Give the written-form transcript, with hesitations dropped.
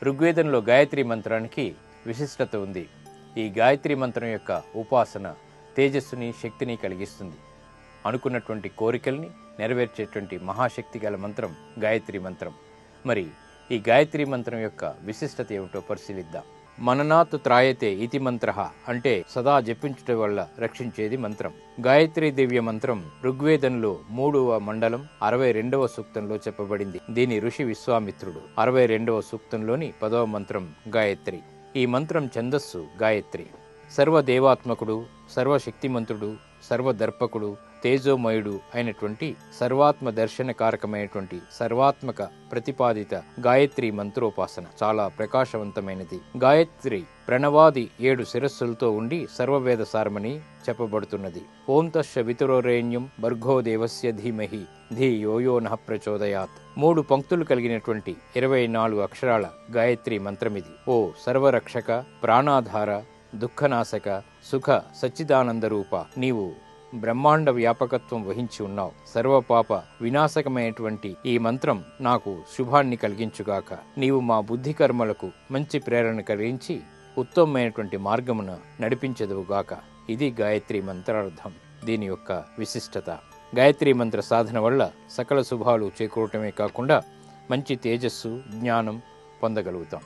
ఋగ్వేదంలో గాయత్రి మంత్రానికి విశిష్టత ఉంది. ఈ గాయత్రి మంత్రం యొక్క ఉపాసన తేజస్సుని, శక్తిని కలిగిస్తుంది. అనుకున్నటువంటి కోరికల్ని నెరవేర్చేటువంటి మహాశక్తి గల మంత్రం గాయత్రి మంత్రం. మరి ఈ గాయత్రి మంత్రం యొక్క విశిష్టత ఏమిటో పరిశీలిద్దాం. మననాత్ త్రాయతే ఇతి మంత్ర అంటే సదా జపించుట వల్ల రక్షించేది మంత్రం. గాయత్రి దివ్య మంత్రం ఋగ్వేదంలో 3వ మండలం 62వ సూక్తంలో చెప్పబడింది. దీని ఋషి విశ్వామిత్రుడు 62వ సూక్తంలోని 10వ మంత్రం గాయత్రి. ఈ మంత్రం ఛందస్సు గాయత్రి. సర్వదేవాత్మకుడు, సర్వశక్తిమంతుడు, సర్వదర్పకుడు, తేజోమయుడు అయినటువంటి సర్వాత్మ దర్శనకారకమైనటువంటి సర్వాత్మక ప్రతిపాదిత గాయత్రి మంత్రోపాసన చాలా ప్రకాశవంతమైనది. గాయత్రి ప్రణవాది 7 శిరస్సులతో ఉండి సర్వవేద సారమని చెప్పబడుతున్నది. ఓం తస్య వితురోరేణ్యం భర్గో దేవస్య ధీమహి ధియో యో నః ప్రచోదయాత్. 3 పంక్తులు కలిగినటువంటి 24 అక్షరాల గాయత్రి మంత్రమిది. ఓ సర్వరక్షక, ప్రాణాధార, దుఃఖనాశక, సుఖ సచ్చిదానంద రూప, నీవు బ్రహ్మాండ వ్యాపకత్వం వహించి ఉన్నావు. సర్వపాప వినాశకమైనటువంటి ఈ మంత్రం నాకు శుభాన్ని కలిగించుగాక. నీవు మా బుద్ధి కర్మలకు మంచి ప్రేరణ కలిగించి ఉత్తమమైనటువంటి మార్గమును నడిపించదువుగాక. ఇది గాయత్రి మంత్రార్థం. దీని యొక్క విశిష్టత. గాయత్రి మంత్ర సాధన వల్ల సకల శుభాలు చేకూరటమే కాకుండా మంచి తేజస్సు, జ్ఞానం పొందగలుగుతాం.